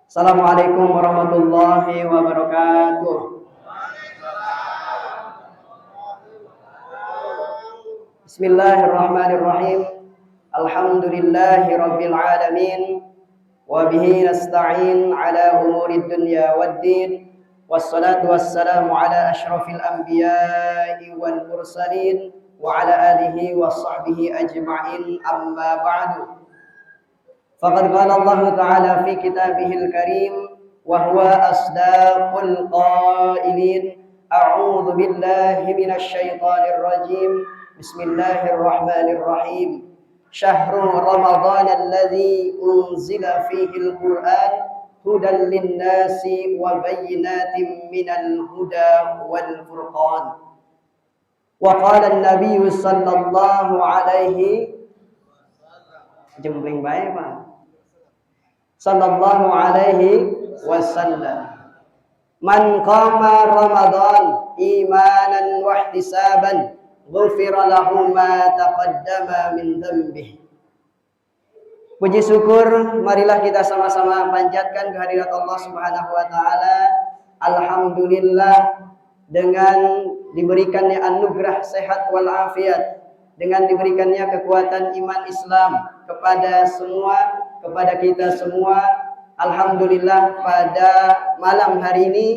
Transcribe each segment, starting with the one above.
Assalamualaikum warahmatullahi wabarakatuh. Bismillahirrahmanirrahim. Alhamdulillahi rabbil alamin. Wa bihi nasta'in ala umurid dunya waddin. Wassalatu wassalamu ala ashrafil anbiya'i wal mursalin wa ala alihi wa sahbihi ajma'in, amma ba'du. Faqad qala Allah Ta'ala fi kitabihil karim wa huwa asdaqul qailin. A'udzu billahi minasy syaithanir rajim. Bismillahirrahmanirrahim. Syahrul Ramadan alladzi unzila fihil Qur'an hudan lin-nasi wa bayyinatin minal huda wal furqan. Wa qala an-nabiy sallallahu alaihi jembling bae Pak sallallahu alaihi wasallam, man qama Ramadan imanan wa ihtisaban ghufira lahu ma taqaddama min dhanbihi. Puji syukur marilah kita sama-sama panjatkan kehadirat Allah Subhanahu wa taala. Alhamdulillah, dengan diberikannya anugerah sehat wal afiat, dengan diberikannya kekuatan iman Islam kepada kita semua. Alhamdulillah, pada malam hari ini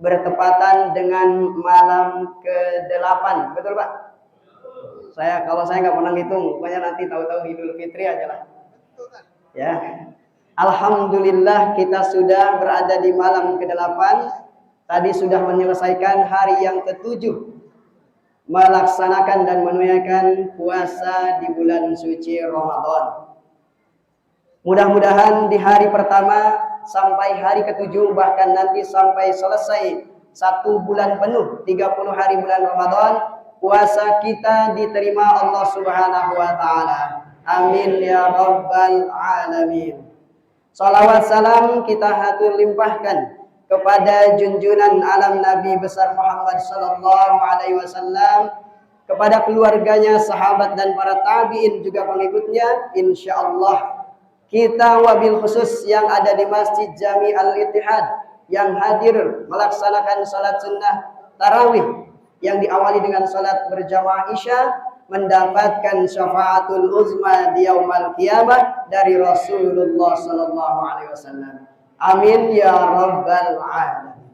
bertepatan dengan malam ke-8. Betul Pak? Kalau saya nggak pernah ngitung, pokoknya nanti tahu-tahu Idul Fitri aja lah. Ya. Alhamdulillah, kita sudah berada di malam ke-8. Tadi sudah menyelesaikan hari yang ke-7, melaksanakan dan menunaikan puasa di bulan suci Ramadan. Mudah-mudahan di hari pertama sampai hari ke-7, bahkan nanti sampai selesai 1 bulan penuh, 30 hari bulan Ramadan, puasa kita diterima Allah Subhanahu wa taala. Amin ya rabbal alamin. Salawat salam kita hatur limpahkan kepada junjungan alam Nabi besar Muhammad sallallahu alaihi wasallam, kepada keluarganya, sahabat dan para tabi'in juga pengikutnya. Insyaallah kita wabil khusus yang ada di Masjid Jami Al-Ittihad yang hadir melaksanakan salat sunnah tarawih yang diawali dengan salat berjamaah Isya, mendapatkan syafaatul uzma di yaumil qiyamah dari Rasulullah sallallahu alaihi wasallam. Amin ya rabbal alamin.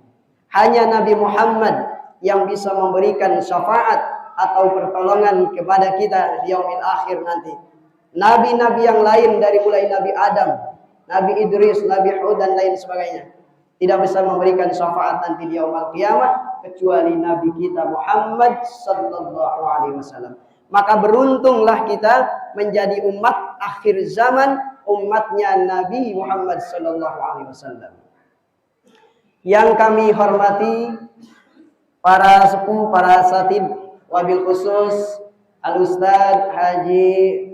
Hanya Nabi Muhammad yang bisa memberikan syafaat atau pertolongan kepada kita di yaumil akhir nanti. Nabi-nabi yang lain dari mulai Nabi Adam, Nabi Idris, Nabi Hud dan lain sebagainya tidak bisa memberikan syafaat nanti di yaumil qiyamah kecuali Nabi kita Muhammad sallallahu alaihi wasallam. Maka beruntunglah kita menjadi umat akhir zaman, umatnya Nabi Muhammad sallallahu alaihi wasallam. Yang kami hormati para sepuh, para asatid, wabil khusus Al-Ustaz Haji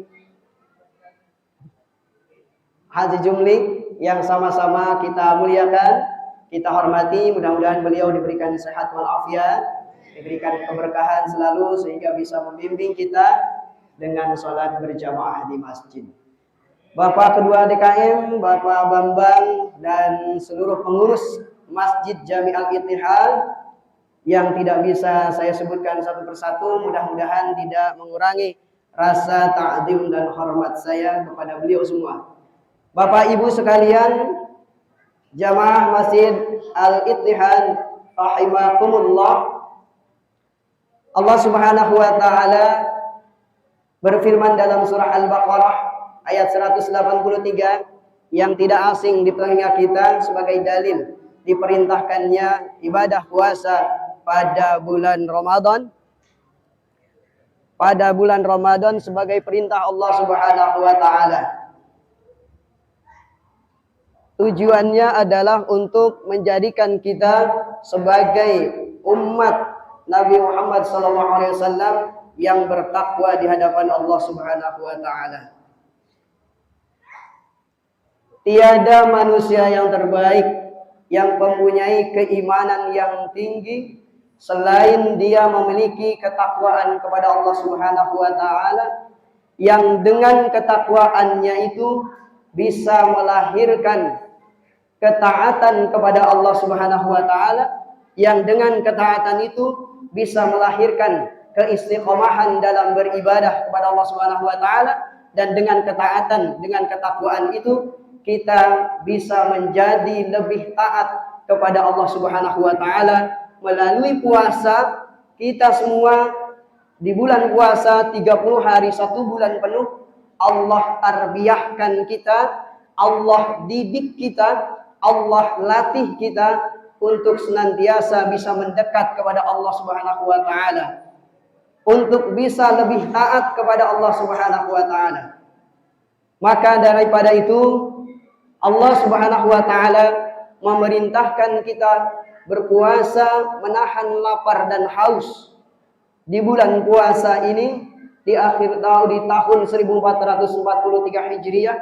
Jumli yang sama-sama kita muliakan, kita hormati. Mudah-mudahan beliau diberikan sehat walafiat, diberikan keberkahan selalu sehingga bisa membimbing kita dengan sholat berjamaah di masjid. Bapak Kedua DKM, Bapak Bambang dan seluruh pengurus Masjid Jami Al-Ittihad yang tidak bisa saya sebutkan satu persatu, mudah-mudahan tidak mengurangi rasa ta'zim dan hormat saya kepada beliau semua. Bapak Ibu sekalian, jamaah Masjid Al-Ittihad rahimakumullah. Allah Subhanahu wa taala berfirman dalam surah Al-Baqarah ayat 183 yang tidak asing di telinga kita sebagai dalil diperintahkannya ibadah puasa pada bulan Ramadan. Pada bulan Ramadan sebagai perintah Allah Subhanahu wa taala. Tujuannya adalah untuk menjadikan kita sebagai umat Nabi Muhammad SAW yang bertakwa di hadapan Allah Subhanahu wa taala. Tiada manusia yang terbaik yang mempunyai keimanan yang tinggi selain dia memiliki ketakwaan kepada Allah Subhanahu wa taala, yang dengan ketakwaannya itu bisa melahirkan ketaatan kepada Allah Subhanahu wa taala, yang dengan ketaatan itu bisa melahirkan keistiqomahan dalam beribadah kepada Allah Subhanahu wa taala, dan dengan ketaatan, dengan ketakwaan itu kita bisa menjadi lebih taat kepada Allah Subhanahu wa taala melalui puasa. Kita semua di bulan puasa 30 hari 1 bulan penuh, Allah tarbiyahkan kita, Allah didik kita, Allah latih kita untuk senantiasa bisa mendekat kepada Allah Subhanahu wa taala, untuk bisa lebih taat kepada Allah Subhanahu wa taala. Maka daripada itu Allah Subhanahu wa taala memerintahkan kita berpuasa, menahan lapar dan haus di bulan puasa ini, di akhir tahun, di tahun 1443 Hijriah.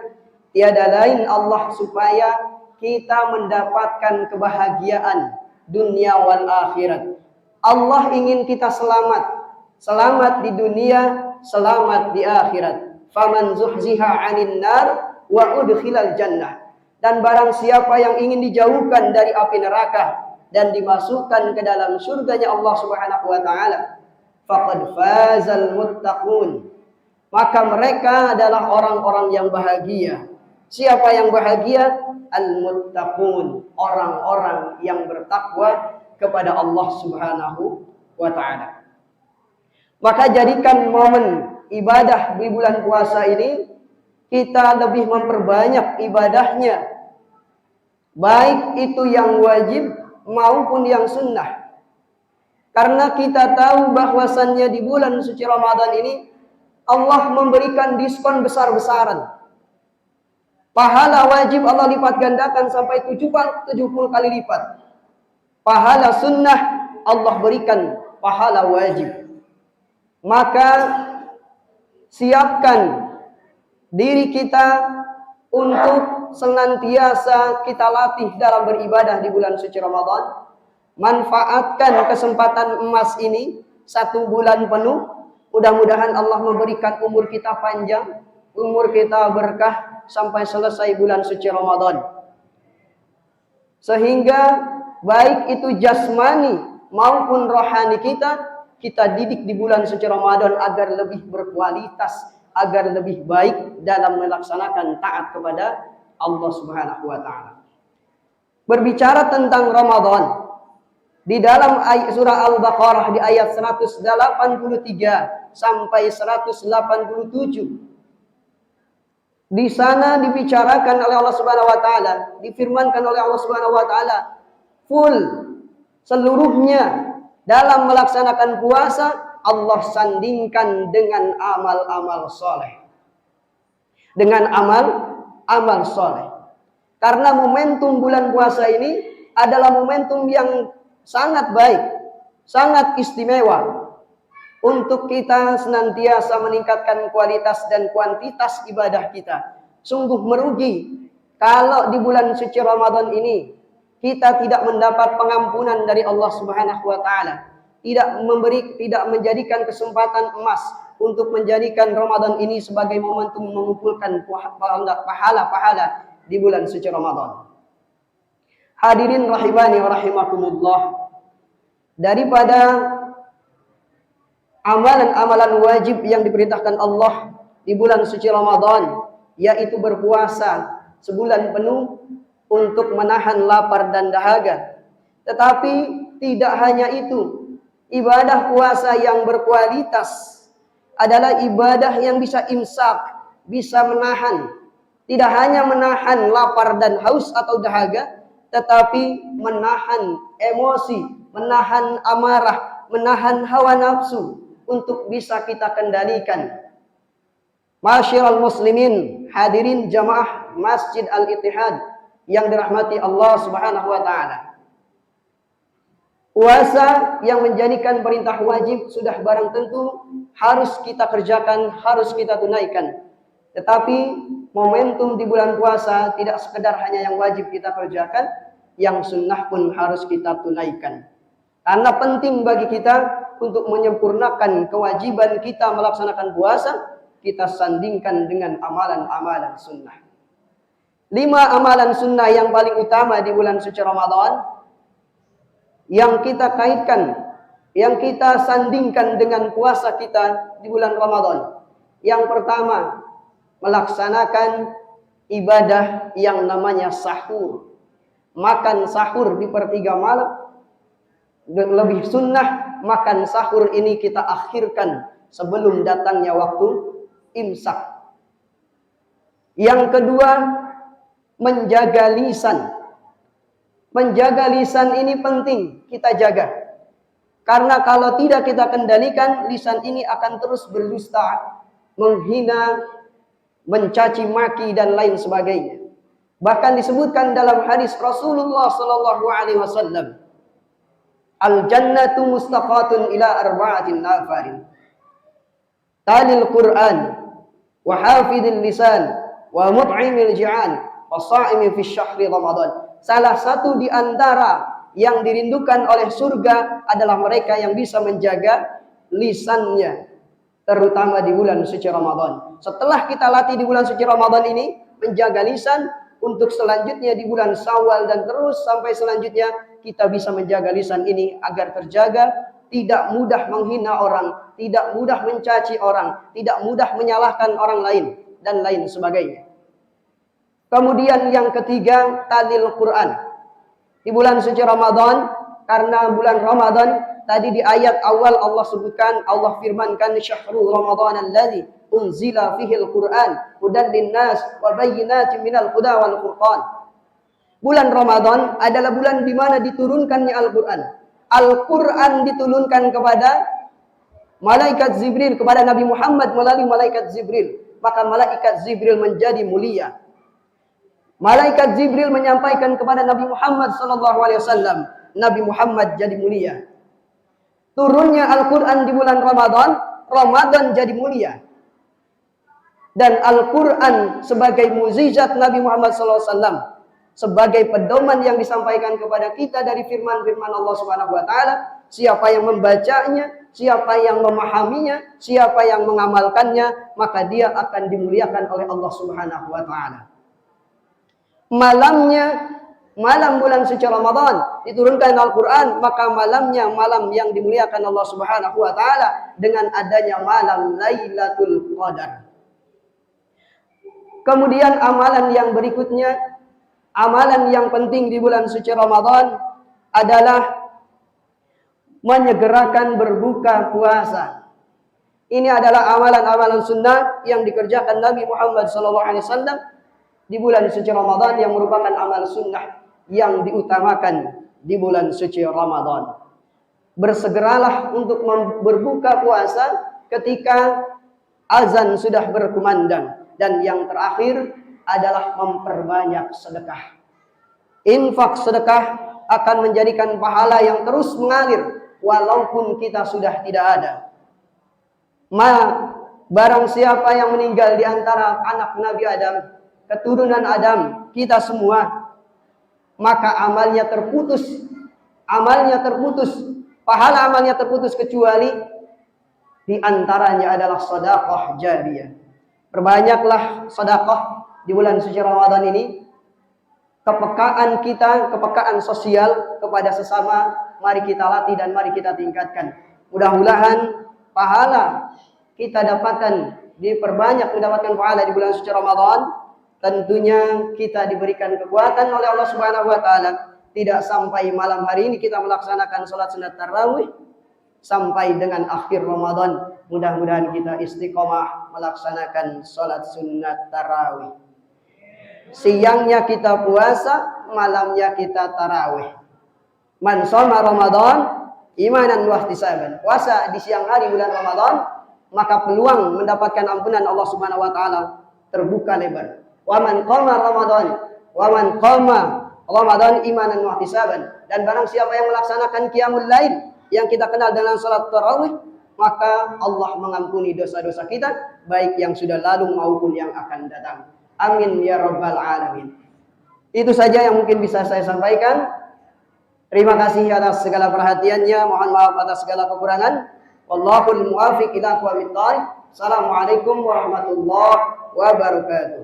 Tiada lain Allah supaya kita mendapatkan kebahagiaan dunia wal akhirat. Allah ingin kita selamat, selamat di dunia, selamat di akhirat. Faman zuhziha 'anil nar wa udkhilal jannah. Dan barang siapa yang ingin dijauhkan dari api neraka dan dimasukkan ke dalam surganya Allah Subhanahu wa taala, faqad fazal muttaqun. Maka mereka adalah orang-orang yang bahagia. Siapa yang bahagia? Al-muttaqun, orang-orang yang bertakwa kepada Allah Subhanahu wa taala. Maka jadikan momen ibadah di bulan puasa ini kita lebih memperbanyak ibadahnya, baik itu yang wajib maupun yang sunnah. Karena kita tahu bahwasannya di bulan suci Ramadan ini Allah memberikan diskon besar-besaran. Pahala wajib Allah lipat gandakan sampai 70 kali lipat. Pahala sunnah Allah berikan pahala wajib. Maka siapkan diri kita untuk senantiasa kita latih dalam beribadah di bulan suci Ramadan. Manfaatkan kesempatan emas ini 1 bulan penuh. Mudah-mudahan Allah memberikan umur kita panjang, umur kita berkah sampai selesai bulan suci Ramadan. Sehingga baik itu jasmani maupun rohani kita didik di bulan suci Ramadan agar lebih berkualitas, agar lebih baik dalam melaksanakan taat kepada Allah Subhanahu wa taala. Berbicara tentang Ramadan, di dalam surah Al-Baqarah di ayat 183 sampai 187, di sana dibicarakan oleh Allah Subhanahu wa taala, difirmankan oleh Allah Subhanahu wa taala, full seluruhnya dalam melaksanakan puasa Allah sandingkan dengan amal-amal soleh. Dengan amal soleh. Karena momentum bulan puasa ini adalah momentum yang sangat baik, sangat istimewa untuk kita senantiasa meningkatkan kualitas dan kuantitas ibadah kita. Sungguh merugi kalau di bulan suci Ramadan ini kita tidak mendapat pengampunan dari Allah Subhanahu wa taala, tidak menjadikan kesempatan emas untuk menjadikan Ramadan ini sebagai momentum mengumpulkan pahala-pahala di bulan suci Ramadan. Hadirin rahimani wa rahimakumullah, daripada amalan-amalan wajib yang diperintahkan Allah di bulan suci Ramadan, yaitu berpuasa sebulan penuh untuk menahan lapar dan dahaga. Tetapi tidak hanya itu, ibadah puasa yang berkualitas adalah ibadah yang bisa imsak, bisa menahan. Tidak hanya menahan lapar dan haus atau dahaga, tetapi menahan emosi, menahan amarah, menahan hawa nafsu untuk bisa kita kendalikan. Masyiral muslimin, hadirin jamaah Masjid Al-Ittihad yang dirahmati Allah Subhanahu wa taala. Puasa yang menjadikan perintah wajib sudah barang tentu harus kita kerjakan, harus kita tunaikan. Tetapi momentum di bulan puasa tidak sekedar hanya yang wajib kita kerjakan, yang sunnah pun harus kita tunaikan. Karena penting bagi kita untuk menyempurnakan kewajiban kita melaksanakan puasa, kita sandingkan dengan amalan-amalan sunnah. 5 amalan sunnah yang paling utama di bulan suci Ramadan yang kita kaitkan, yang kita sandingkan dengan puasa kita di bulan Ramadan. Yang pertama, melaksanakan ibadah yang namanya sahur. Makan sahur di sepertiga malam. Lebih sunnah, makan sahur ini kita akhirkan sebelum datangnya waktu imsak. Yang kedua, menjaga lisan. Menjaga lisan ini penting kita jaga. Karena kalau tidak kita kendalikan, lisan ini akan terus berdusta, menghina, mencaci maki dan lain sebagainya. Bahkan disebutkan dalam hadis Rasulullah sallallahu alaihi wasallam, al-jannatu mustaqatun ila arba'atin nafarin. Talil Quran wa hafidil lisan wa mut'imil ji'an wa sha'imi fi syahri Ramadan. Salah satu di antara yang dirindukan oleh surga adalah mereka yang bisa menjaga lisannya, terutama di bulan suci Ramadan. Setelah kita latih di bulan suci Ramadan ini menjaga lisan, untuk selanjutnya di bulan Syawal dan terus sampai selanjutnya kita bisa menjaga lisan ini agar terjaga, tidak mudah menghina orang, tidak mudah mencaci orang, tidak mudah menyalahkan orang lain dan lain sebagainya. Kemudian yang ketiga, talil Quran. Di bulan suci Ramadan, karena bulan Ramadan tadi di ayat awal Allah sebutkan, Allah firmankan, syahrul Ramadan alladzi unzila fihi al-Quran hudan linnas wa bayyinatin minal huda wal furqan. Bulan Ramadan adalah bulan di mana diturunkannya Al-Quran. Al-Quran diturunkan kepada malaikat Jibril, kepada Nabi Muhammad melalui malaikat Jibril. Maka malaikat Jibril menjadi mulia. Malaikat Jibril menyampaikan kepada Nabi Muhammad SAW, Nabi Muhammad jadi mulia. Turunnya Al-Quran di bulan Ramadan, Ramadan jadi mulia. Dan Al-Quran sebagai mukjizat Nabi Muhammad SAW, sebagai pedoman yang disampaikan kepada kita dari firman-firman Allah Subhanahu wa taala, siapa yang membacanya, siapa yang memahaminya, siapa yang mengamalkannya, maka dia akan dimuliakan oleh Allah Subhanahu wa taala. Malamnya, malam bulan suci Ramadan diturunkan Al-Quran, maka malamnya malam yang dimuliakan Allah Subhanahu wa taala dengan adanya malam Lailatul Qadar. Kemudian amalan yang berikutnya, amalan yang penting di bulan suci Ramadan adalah menyegerakan berbuka puasa. Ini adalah amalan-amalan sunnah yang dikerjakan Nabi Muhammad SAW di bulan suci Ramadan, yang merupakan amal sunnah yang diutamakan di bulan suci Ramadan. Bersegeralah untuk berbuka puasa ketika azan sudah berkumandang. Dan yang terakhir adalah memperbanyak sedekah. Infak sedekah akan menjadikan pahala yang terus mengalir walaupun kita sudah tidak ada. Barang siapa yang meninggal di antara anak Nabi Adam, keturunan Adam, kita semua, maka amalnya terputus. Amalnya terputus. Pahala amalnya terputus kecuali di antaranya adalah sedekah jariyah. Perbanyaklah sedekah di bulan suci Ramadan ini. Kepekaan kita, kepekaan sosial kepada sesama, mari kita latih dan mari kita tingkatkan. Mudah-mudahan pahala kita dapatkan, diperbanyak mendapatkan pahala di bulan suci Ramadan. Tentunya kita diberikan kekuatan oleh Allah Subhanahu wa taala. Tidak sampai malam hari ini kita melaksanakan salat sunat tarawih sampai dengan akhir Ramadan. Mudah-mudahan kita istiqomah melaksanakan salat sunat tarawih. Siangnya kita puasa, malamnya kita tarawih. Man shoma Ramadan imanan wa ihtisaban. Puasa di siang hari bulan Ramadan, maka peluang mendapatkan ampunan Allah Subhanahu wa taala terbuka lebar. Wa man qama Ramadan imanan wa ihtisaban. Dan barang siapa yang melaksanakan qiyamul lail yang kita kenal dengan salat tarawih, maka Allah mengampuni dosa-dosa kita, baik yang sudah lalu maupun yang akan datang. Amin ya rabbal alamin. Itu saja yang mungkin bisa saya sampaikan. Terima kasih atas segala perhatiannya. Mohon maaf atas segala kekurangan. Wallahul muwaffiq ila aqwamit thoriq. Assalamualaikum warahmatullahi wabarakatuh.